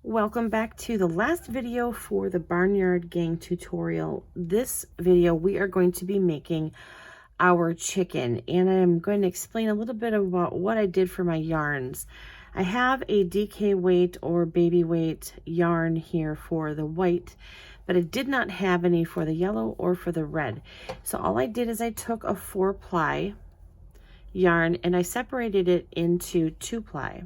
Welcome back to the last video for the Barnyard Gang tutorial. This video we are going to be making our chicken, and I'm going to explain a little bit about what I did for my yarns. I have a DK weight or baby weight yarn here for the white, but I did not have any for the yellow or for the red. So all I did is I took a 4-ply yarn and I separated it into 2-ply.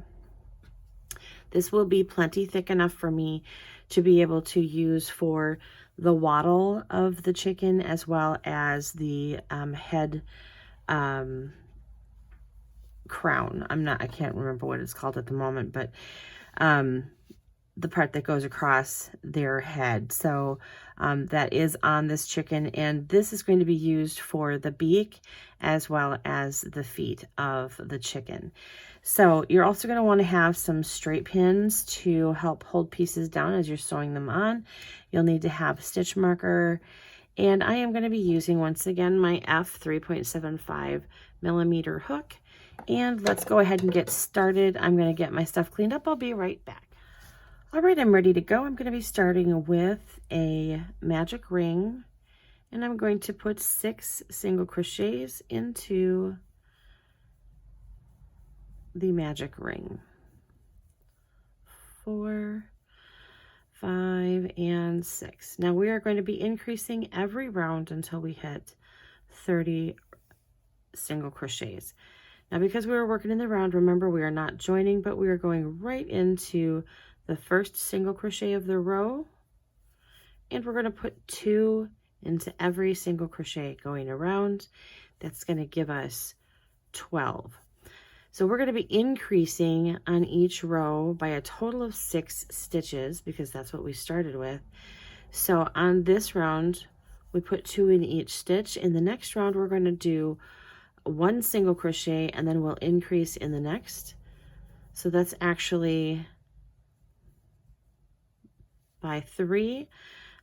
This will be plenty thick enough for me to be able to use for the wattle of the chicken, as well as the head crown. I can't remember what it's called at the moment, but the part that goes across their head. So that is on this chicken, and this is going to be used for the beak as well as the feet of the chicken. So you're also going to want to have some straight pins to help hold pieces down as you're sewing them on. You'll need to have a stitch marker, and I am going to be using once again my F 3.75 millimeter hook. And let's go ahead and get started. I'm going to get my stuff cleaned up. I'll be right back. All right, I'm ready to go. I'm going to be starting with a magic ring, and I'm going to put 6 single crochets into the magic ring. 4, 5, and 6. Now we are going to be increasing every round until we hit 30 single crochets. Now, because we were working in the round, remember we are not joining, but we are going right into the first single crochet of the row, and we're going to put 2 into every single crochet going around. That's going to give us 12. So we're going to be increasing on each row by a total of 6 stitches, because that's what we started with. So on this round, we put 2 in each stitch. In the next round, we're going to do 1 single crochet, and then we'll increase in the next. So that's actually by 3.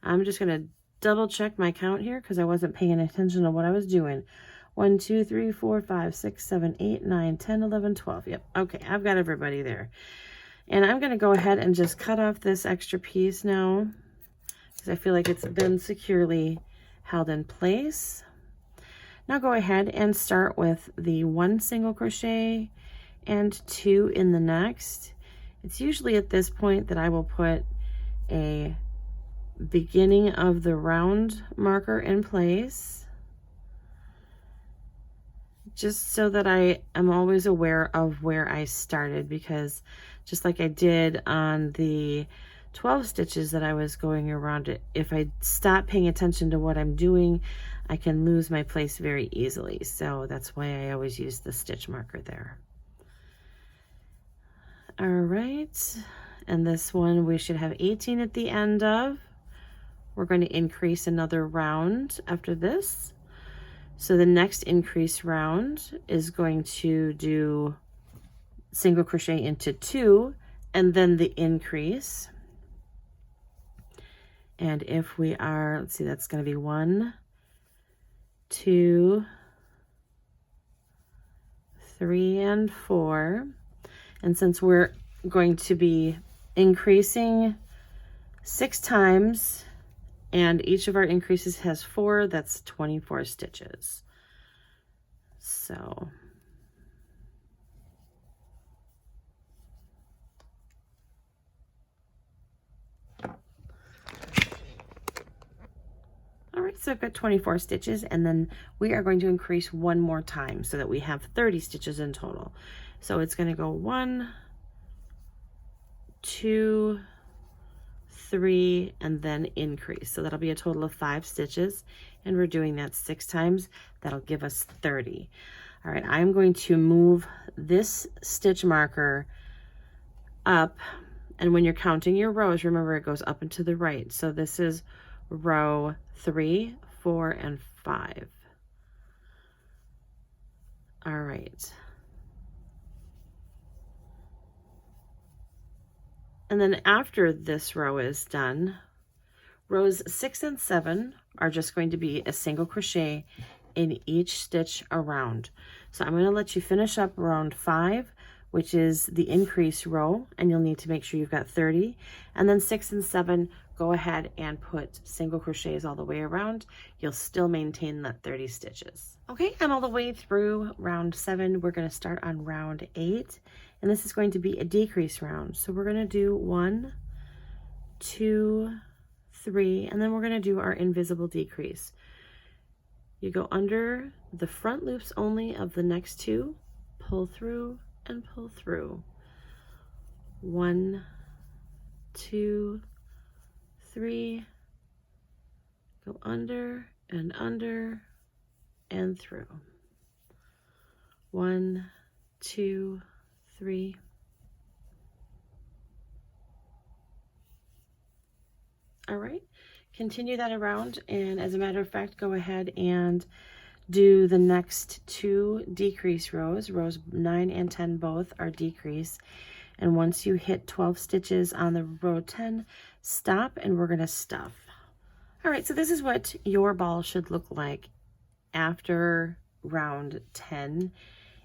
I'm just going to double check my count here because I wasn't paying attention to what I was doing. 1, 2, 3, 4, 5, 6, 7, 8, 9, 10, 11, 12. Yep. Okay, I've got everybody there. And I'm going to go ahead and just cut off this extra piece now, because I feel like it's been securely held in place. Now go ahead and start with the 1 single crochet and 2 in the next. It's usually at this point that I will put a beginning of the round marker in place, just so that I am always aware of where I started, because just like I did on the 12 stitches that I was going around it, if I stop paying attention to what I'm doing, I can lose my place very easily. So that's why I always use the stitch marker there. All right, and this one we should have 18 at the end of. We're going to increase another round after this. So the next increase round is going to do single crochet into 2 and then the increase. And if we are, let's see, that's going to be 1, 2, 3, and 4. And since we're going to be increasing 6 times, and each of our increases has 4, that's 24 stitches. So all right, so I've got 24 stitches, and then we are going to increase 1 more time so that we have 30 stitches in total. So it's going to go 1, 2, 3, and then increase. So that'll be a total of 5 stitches, and we're doing that 6 times. That'll give us 30. All right, I'm going to move this stitch marker up, and when you're counting your rows, remember it goes up and to the right. So this is row 3, 4, and 5. All right. And then after this row is done, rows 6 and 7 are just going to be a single crochet in each stitch around. So I'm going to let you finish up round 5 which is the increase row, and you'll need to make sure you've got 30. And then 6 and 7, go ahead and put single crochets all the way around. You'll still maintain that 30 stitches. Okay, and all the way through round 7, we're going to start on round 8, and this is going to be a decrease round. So we're going to do 1, 2, 3, and then we're going to do our invisible decrease. You go under the front loops only of the next 2, pull through and pull through. 1, 2, 3, go under and through. 1, 2, 3. All right, continue that around, and as a matter of fact, go ahead and do the next 2 decrease rows. Rows 9 and 10 both are decrease, and once you hit 12 stitches on the row 10, stop, and we're going to stuff. All right, so this is what your ball should look like after round 10,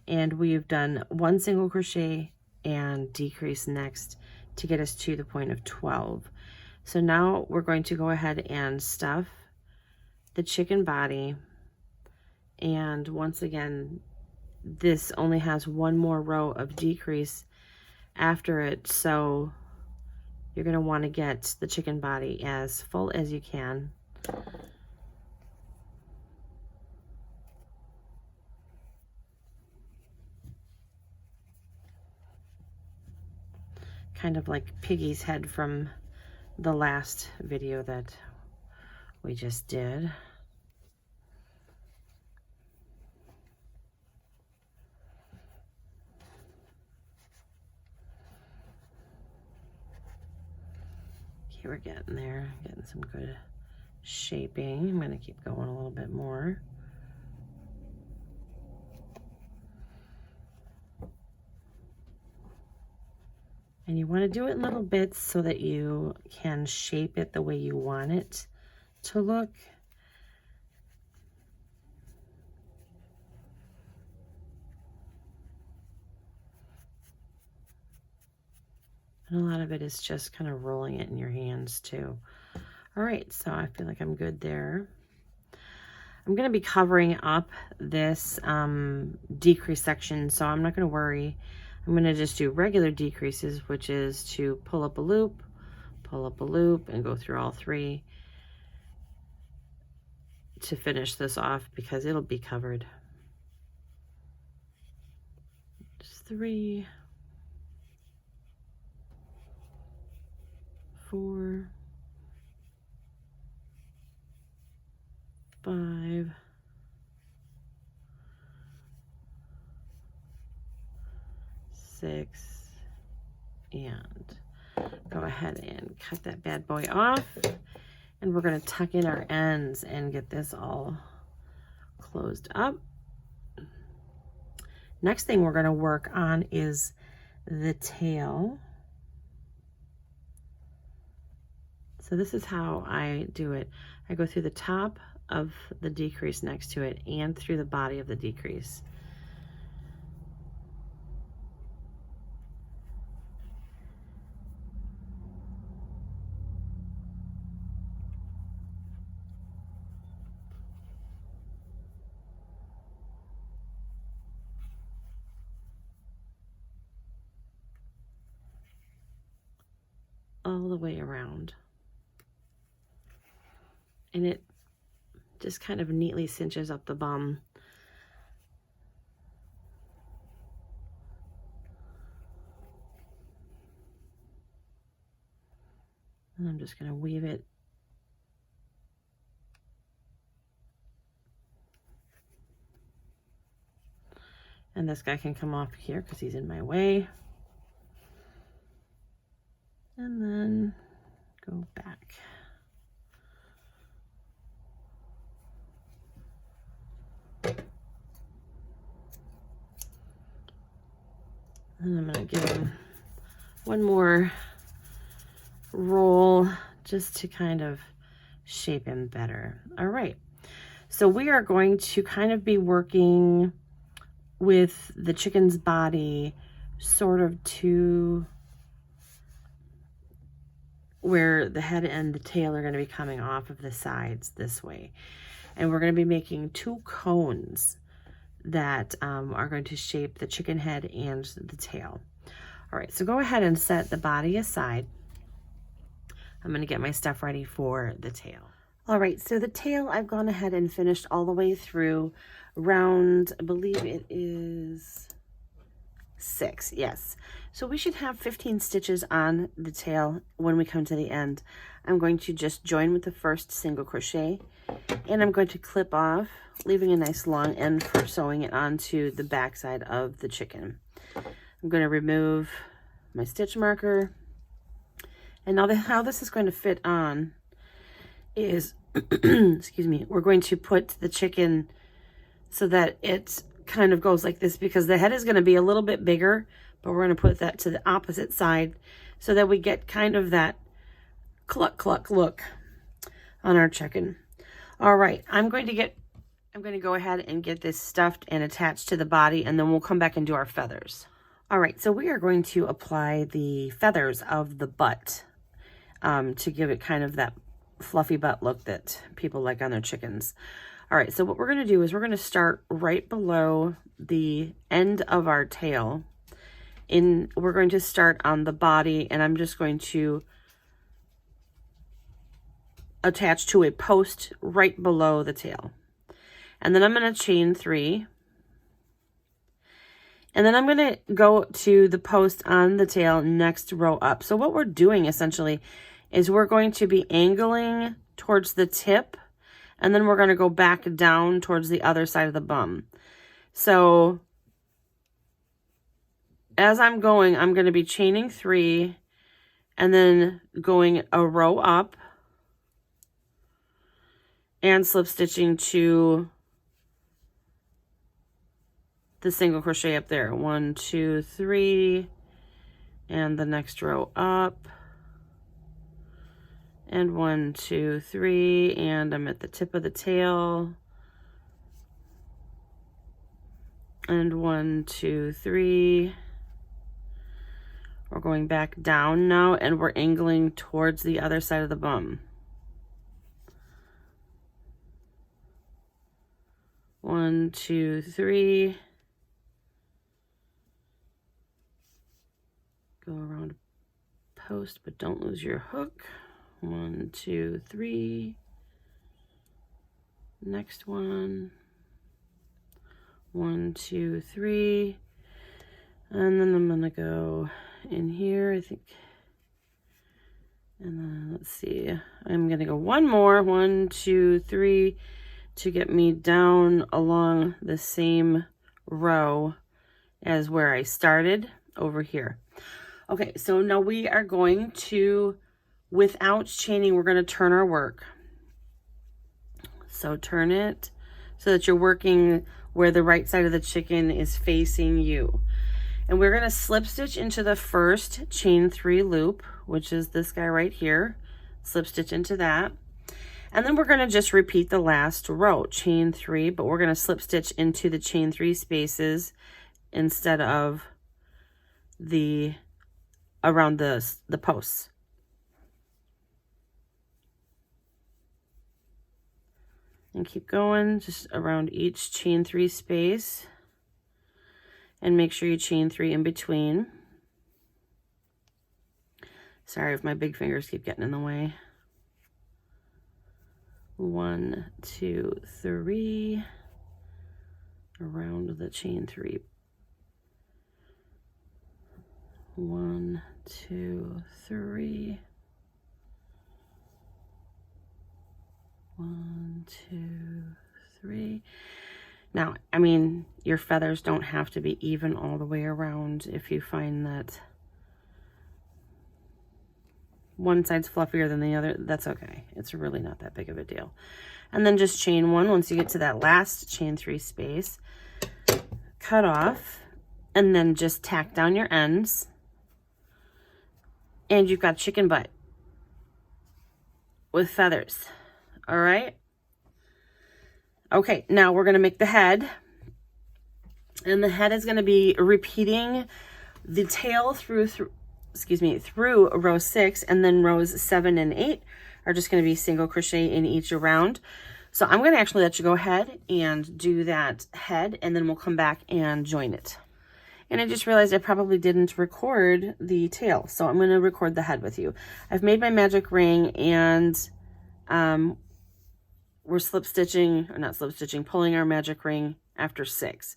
and we've done 1 single crochet and decrease next to get us to the point of 12. So now we're going to go ahead and stuff the chicken body, and once again, this only has 1 more row of decrease after it, so you're going to want to get the chicken body as full as you can. Kind of like Piggy's head from the last video that we just did. Okay, we're getting there, getting some good shaping. I'm going to keep going a little bit more. And you want to do it in little bits so that you can shape it the way you want it to look. And a lot of it is just kind of rolling it in your hands too. All right, so I feel like I'm good there. I'm going to be covering up this decrease section, so I'm not going to worry. I'm going to just do regular decreases, which is to pull up a loop, and go through all 3 to finish this off, because it'll be covered. Just 3, 4, 5, 6, and go ahead and cut that bad boy off, and we're going to tuck in our ends and get this all closed up. Next thing we're going to work on is the tail. So this is how I do it. I go through the top of the decrease next to it and through the body of the decrease. All the way around. And it just kind of neatly cinches up the bum. And I'm just going to weave it and this guy can come off here because he's in my way. And then go back. And I'm going to give him one more roll just to kind of shape him better. All right. So we are going to kind of be working with the chicken's body sort of to where the head and the tail are going to be coming off of the sides this way. And we're going to be making 2 cones that are going to shape the chicken head and the tail. All right, so go ahead and set the body aside. I'm going to get my stuff ready for the tail. All right, so the tail I've gone ahead and finished all the way through round, I believe it is 6, yes. So we should have 15 stitches on the tail when we come to the end. I'm going to just join with the first single crochet, and I'm going to clip off, leaving a nice long end for sewing it onto the back side of the chicken. I'm going to remove my stitch marker, and now how this is going to fit on is, excuse me, we're going to put the chicken so that it kind of goes like this, because the head is going to be a little bit bigger, but we're going to put that to the opposite side so that we get kind of that cluck cluck look on our chicken. All right, I'm going to go ahead and get this stuffed and attached to the body, and then we'll come back and do our feathers. All right, so we are going to apply the feathers of the butt to give it kind of that fluffy butt look that people like on their chickens. All right, so what we're going to do is we're going to start right below the end of our tail. We're going to start on the body, and I'm just going to attach to a post right below the tail. And then I'm going to chain 3. And then I'm going to go to the post on the tail next row up. So what we're doing essentially is we're going to be angling towards the tip, and then we're going to go back down towards the other side of the bum. So as I'm going to be chaining 3 and then going a row up and slip stitching to the single crochet up there. 1, 2, 3, and the next row up. And 1, 2, 3, and I'm at the tip of the tail. And 1, 2, 3. We're going back down now, and we're angling towards the other side of the bum. 1, 2, 3. Go around a post, but don't lose your hook. 1, 2, 3. Next one. 1, 2, 3. And then I'm gonna go in here, I think. And then let's see. I'm gonna go one more. 1, 2, 3 to get me down along the same row as where I started over here. Okay, so now we are going to, without chaining, we're going to turn our work. So turn it so that you're working where the right side of the chicken is facing you. And we're going to slip stitch into the first chain 3 loop, which is this guy right here. Slip stitch into that. And then we're going to just repeat the last row, chain 3, but we're going to slip stitch into the chain 3 spaces instead of the around the posts. And keep going just around each chain 3 space, and make sure you chain 3 in between. Sorry if my big fingers keep getting in the way. 1, 2, 3 around the chain 3. 1, 2, 3. 1, 2, 3. Now, I mean, your feathers don't have to be even all the way around. If you find that one side's fluffier than the other, that's okay. It's really not that big of a deal. And then just chain 1 once you get to that last chain 3 space. Cut off, and then just tack down your ends. And you've got chicken butt with feathers. All right. Okay, now we're going to make the head. And the head is going to be repeating The tail through row 6, and then rows 7 and 8 are just going to be single crochet in each round. So I'm going to actually let you go ahead and do that head, and then we'll come back and join it. And I just realized I probably didn't record the tail, so I'm going to record the head with you. I've made my magic ring, and we're pulling our magic ring after 6.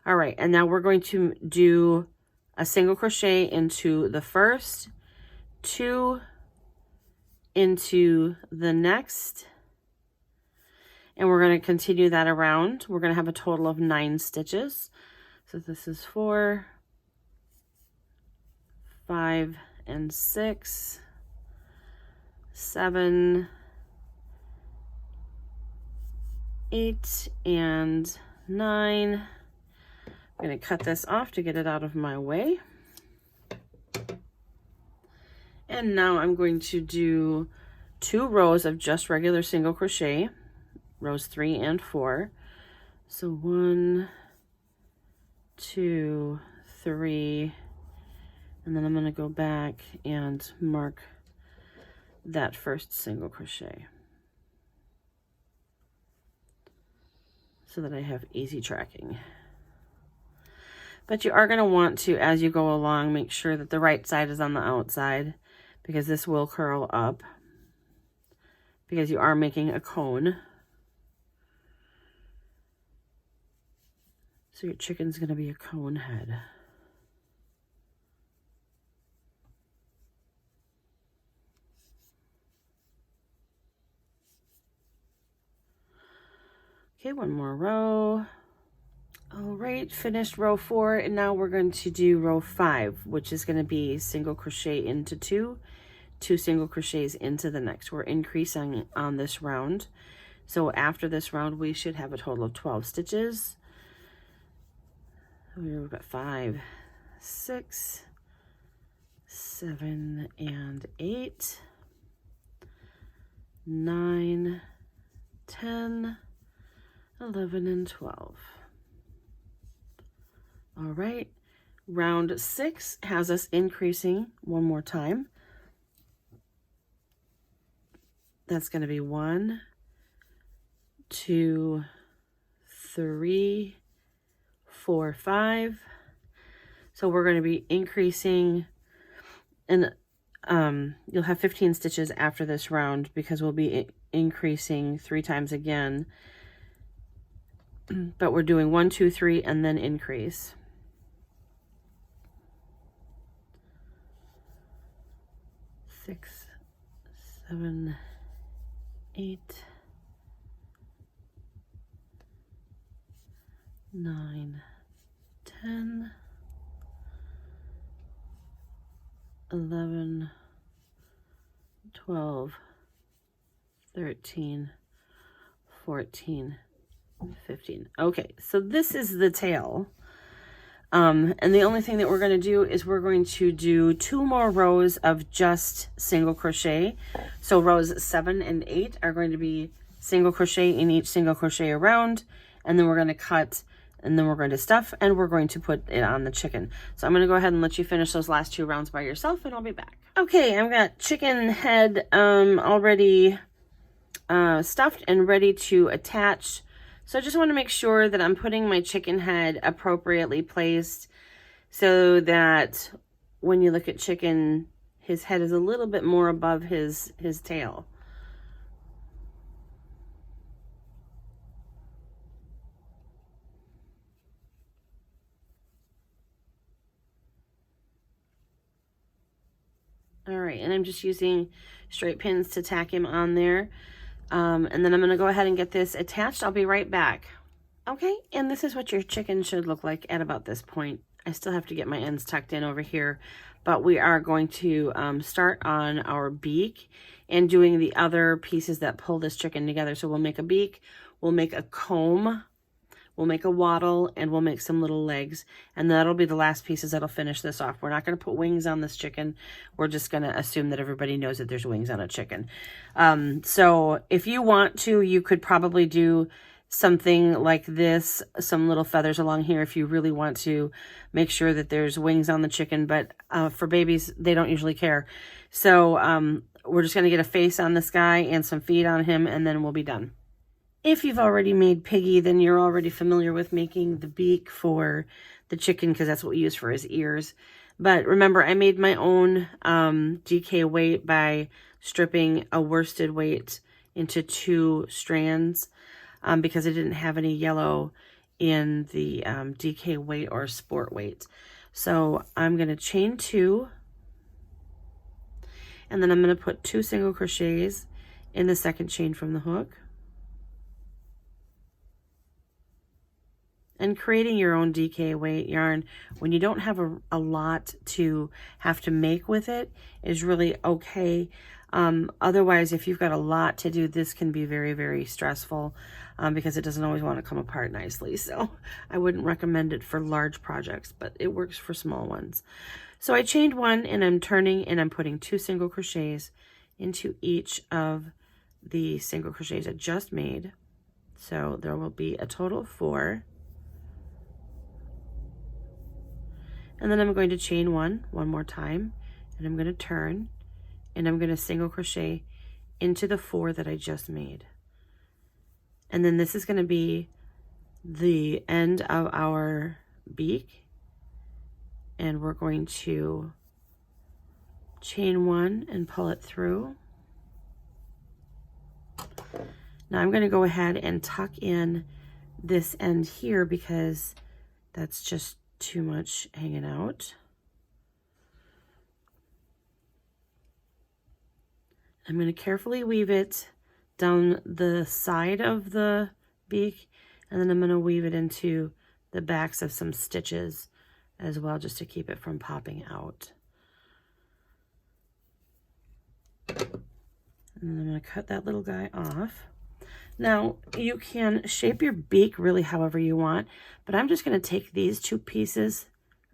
All right, and now we're going to do a single crochet into the first, 2 into the next, and we're going to continue that around. We're going to have a total of 9 stitches. So this is 4, 5, and 6, 7, 8, and 9. I'm going to cut this off to get it out of my way. And now I'm going to do 2 rows of just regular single crochet, rows 3 and 4. So 1, 2, 3, and then I'm going to go back and mark that first single crochet so that I have easy tracking. But you are going to want to, as you go along, make sure that the right side is on the outside, because this will curl up because you are making a cone. So your chicken's going to be a cone head. Okay, one more row. All right, finished row 4, and now we're going to do row 5, which is going to be single crochet into 2, 2 single crochets into the next. We're increasing on this round. So after this round, we should have a total of 12 stitches. We've got 5, 6, 7, and 8, 9, 10, 11, and 12. All right, round 6 has us increasing one more time. That's going to be 1, 2, 3, 4, 5. So we're going to be increasing, and you'll have 15 stitches after this round because we'll be increasing 3 times again. But we're doing 1, 2, 3, and then increase. 6, 7, 8, 9, 10, 11, 12, 13, 14, 15. Okay, so this is the tail. And the only thing that we're going to do is we're going to do 2 more rows of just single crochet. So rows 7 and 8 are going to be single crochet in each single crochet around, and then we're going to cut, and then we're going to stuff, and we're going to put it on the chicken. So I'm going to go ahead and let you finish those last 2 rounds by yourself, and I'll be back. Okay, I've got chicken head already stuffed and ready to attach. So I just want to make sure that I'm putting my chicken head appropriately placed so that when you look at chicken, his head is a little bit more above his tail. All right, and I'm just using straight pins to tack him on there. And then I'm going to go ahead and get this attached. I'll be right back. Okay, and this is what your chicken should look like at about this point. I still have to get my ends tucked in over here, but we are going to start on our beak and doing the other pieces that pull this chicken together. So we'll make a beak, we'll make a comb, we'll make a waddle, and we'll make some little legs, and that'll be the last pieces that'll finish this off. We're not going to put wings on this chicken. We're just going to assume that everybody knows that there's wings on a chicken. So if you want to, you could probably do something like this, some little feathers along here if you really want to make sure that there's wings on the chicken. But for babies, they don't usually care. So we're just going to get a face on this guy and some feet on him, and then we'll be done. If you've already made Piggy, then you're already familiar with making the beak for the chicken, because that's what we use for his ears. But remember, I made my own DK weight by stripping a worsted weight into 2 strands because I didn't have any yellow in the DK weight or sport weight. So I'm going to chain 2, and then I'm going to put 2 single crochets in the second chain from the hook. And creating your own DK weight yarn when you don't have a lot to have to make with it is really okay. Otherwise, if you've got a lot to do, this can be very, very stressful because it doesn't always want to come apart nicely. So I wouldn't recommend it for large projects, but it works for small ones. So I chained 1, and I'm turning, and I'm putting 2 single crochets into each of the single crochets I just made. So there will be a total of 4. And then I'm going to chain 1 more time, and I'm going to turn, and I'm going to single crochet into the 4 that I just made. And then this is going to be the end of our beak, and we're going to chain 1 and pull it through. Now I'm going to go ahead and tuck in this end here because that's just too much hanging out. I'm going to carefully weave it down the side of the beak, and then I'm going to weave it into the backs of some stitches as well, just to keep it from popping out. And then I'm going to cut that little guy off. Now, you can shape your beak really however you want, but I'm just going to take these 2 pieces,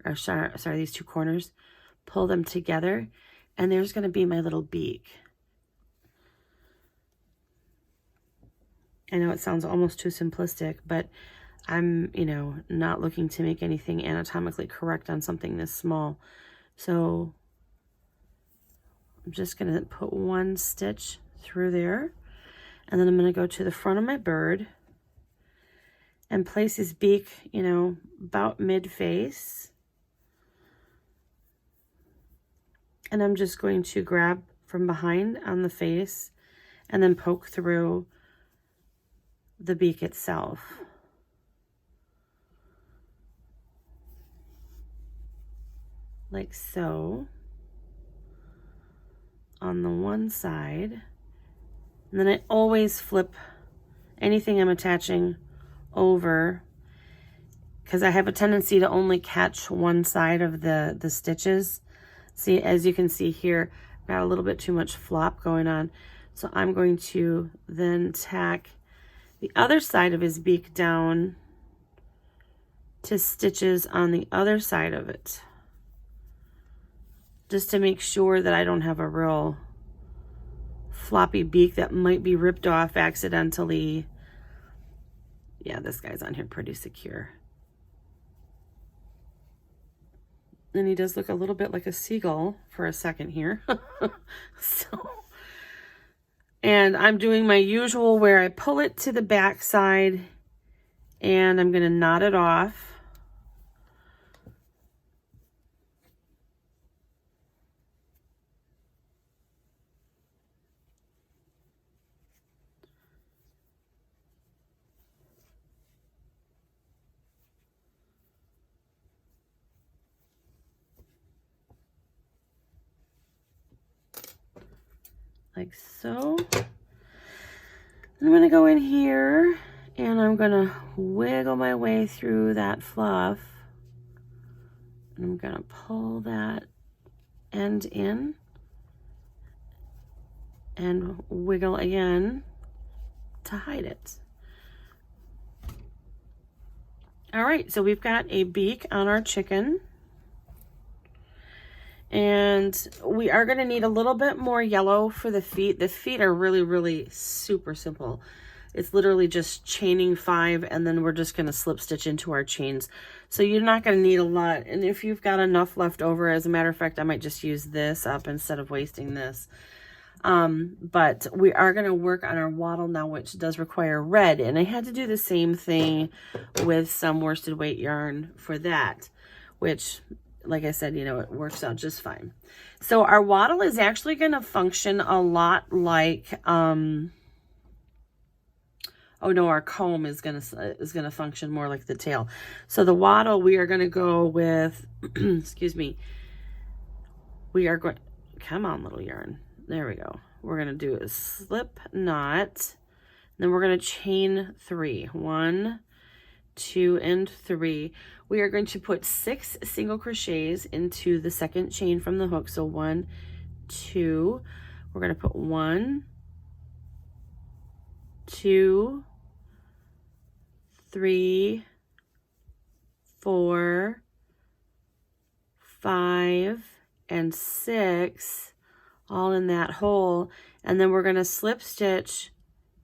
or sorry, these 2 corners, pull them together, and there's going to be my little beak. I know it sounds almost too simplistic, but I'm, not looking to make anything anatomically correct on something this small. So I'm just going to put 1 stitch through there. And then I'm going to go to the front of my bird and place his beak, about mid-face. And I'm just going to grab from behind on the face and then poke through the beak itself. Like so. On the one side. And then I always flip anything I'm attaching over, because I have a tendency to only catch one side of the stitches. See, as you can see here, I've got a little bit too much flop going on. So I'm going to then tack the other side of his beak down to stitches on the other side of it, just to make sure that I don't have a real floppy beak that might be ripped off accidentally. Yeah, this guy's on here pretty secure. And he does look a little bit like a seagull for a second here. And I'm doing my usual where I pull it to the back side and I'm going to knot it off. Like so. I'm going to go in here and I'm going to wiggle my way through that fluff. And I'm going to pull that end in and wiggle again to hide it. All right, so we've got a beak on our chicken. And we are going to need a little bit more yellow for the feet. The feet are really, really super simple. It's literally just chaining 5, and then we're just going to slip stitch into our chains. So you're not going to need a lot. And if you've got enough left over, as a matter of fact, I might just use this up instead of wasting this. But we are going to work on our wattle now, which does require red. And I had to do the same thing with some worsted weight yarn for that, which, like I said, you know, it works out just fine. So our wattle is actually going to function a lot like, oh no, our comb is gonna function more like the tail. So the wattle, we are gonna go with, excuse me, we are going, come on, little yarn. There we go. We're gonna do a slip knot, then we're gonna chain 3. 1, 2, and 3. We are going to put 6 single crochets into the second chain from the hook. So 1, 2, we're gonna put 1, 2, 3, 4, 5, and 6 all in that hole, and then we're going to slip stitch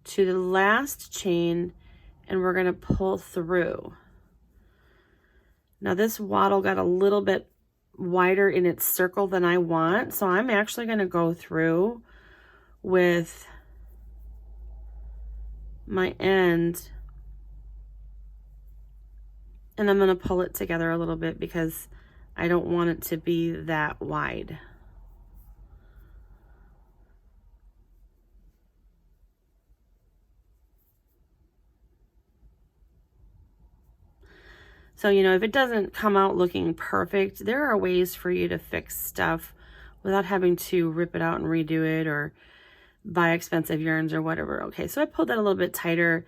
to the last chain and we're going to pull through. Now this wattle got a little bit wider in its circle than I want, so I'm actually going to go through with my end and I'm going to pull it together a little bit because I don't want it to be that wide. So, you know, if it doesn't come out looking perfect, there are ways for you to fix stuff without having to rip it out and redo it or buy expensive yarns or whatever. Okay, so I pulled that a little bit tighter.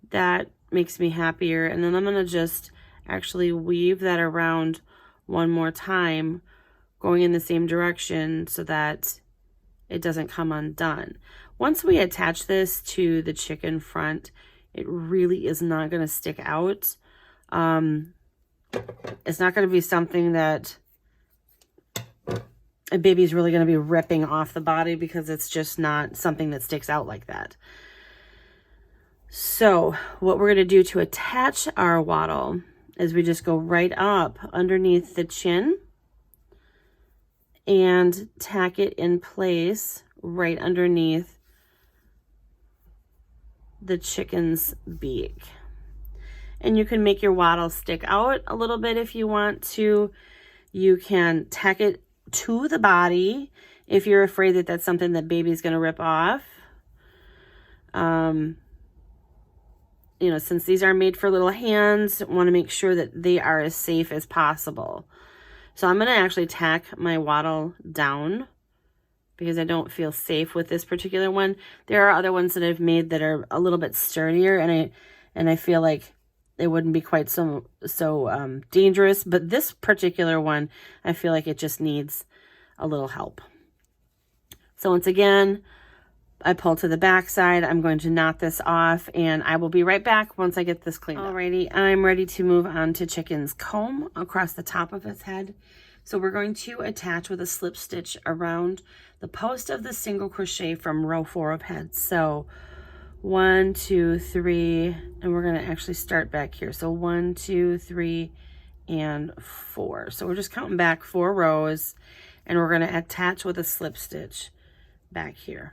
That makes me happier. And then I'm going to just actually weave that around one more time, going in the same direction so that it doesn't come undone. Once we attach this to the chicken front, it really is not going to stick out. It's not going to be something that a baby's really going to be ripping off the body because it's just not something that sticks out like that. So what we're going to do to attach our wattle is we just go right up underneath the chin and tack it in place right underneath the chicken's beak. And you can make your wattle stick out a little bit if you want to. You can tack it to the body if you're afraid that that's something that baby's going to rip off. You know, since these are made for little hands, I want to make sure that they are as safe as possible. So I'm going to actually tack my wattle down because I don't feel safe with this particular one. There are other ones that I've made that are a little bit sturdier, and I feel like it wouldn't be quite so dangerous, but this particular one, I feel like it just needs a little help. So once again, I pull to the back side. I'm going to knot this off, and I will be right back once I get this cleaned up. Alrighty, I'm ready to move on to Chicken's comb across the top of his head. So we're going to attach with a slip stitch around the post of the single crochet from row 4 of heads. So 1, 2, 3, and we're going to actually start back here. So 1, 2, 3, and 4. So we're just counting back 4 rows, and we're going to attach with a slip stitch back here.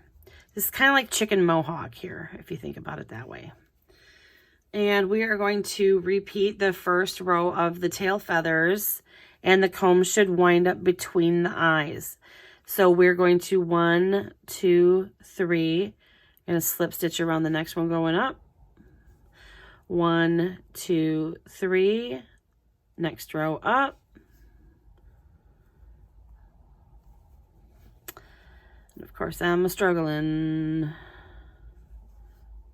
This is kind of like chicken mohawk here, if you think about it that way. And we are going to repeat the first row of the tail feathers, and the comb should wind up between the eyes. So we're going to 1, 2, 3, and a slip stitch around the next one going up. 1, 2, 3, next row up. And of course I'm struggling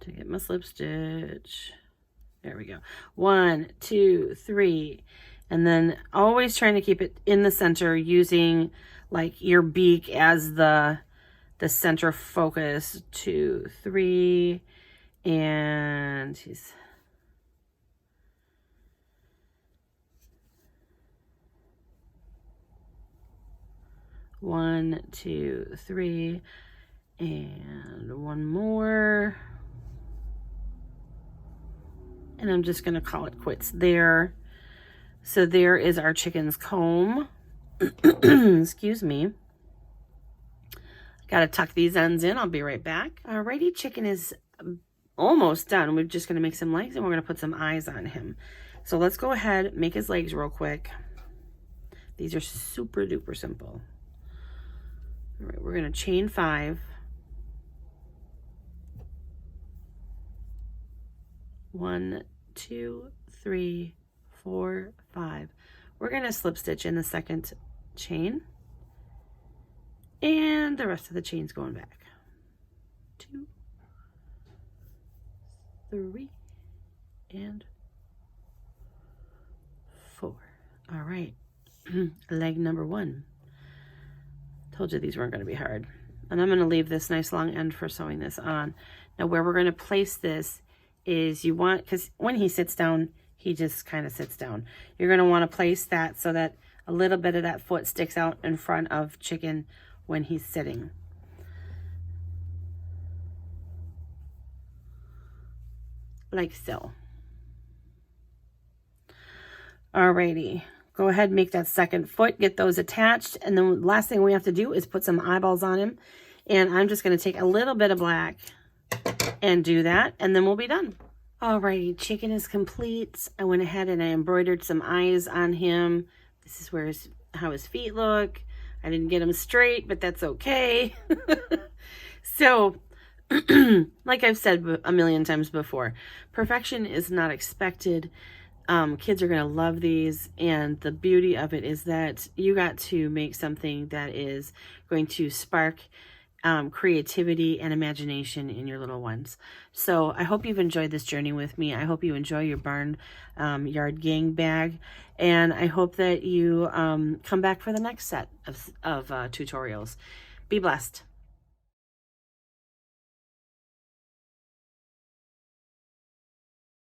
to get my slip stitch. There we go. 1, 2, 3, and then always trying to keep it in the center using like your beak as the center focus. 2, 3, and he's 1, 2, 3, and one more. And I'm just going to call it quits there. So there is our chicken's comb. Excuse me. Got to tuck these ends in. I'll be right back. Alrighty, chicken is almost done. We're just going to make some legs and we're going to put some eyes on him. So let's go ahead, make his legs real quick. These are super duper simple. All right, we're going to chain 5. 1, 2, 3, 4, 5. We're going to slip stitch in the second chain. And the rest of the chain's going back. 2, 3, and 4. All right. Leg number 1. Told you these weren't going to be hard. And I'm going to leave this nice long end for sewing this on. Now where we're going to place this is you want, because when he sits down, he just kind of sits down. You're going to want to place that so that a little bit of that foot sticks out in front of chicken when he's sitting. Like so. Alrighty. Go ahead and make that second foot, get those attached, and then the last thing we have to do is put some eyeballs on him. And I'm just going to take a little bit of black and do that, and then we'll be done. Alrighty, chicken is complete. I went ahead and I embroidered some eyes on him. This is where how his feet look. I didn't get them straight, but that's okay. So, like I've said a million times before, perfection is not expected. Kids are going to love these, and the beauty of it is that you got to make something that is going to spark creativity and imagination in your little ones. So I hope you've enjoyed this journey with me. I hope you enjoy your Barnyard Gang bag, and I hope that you come back for the next set of tutorials. Be blessed.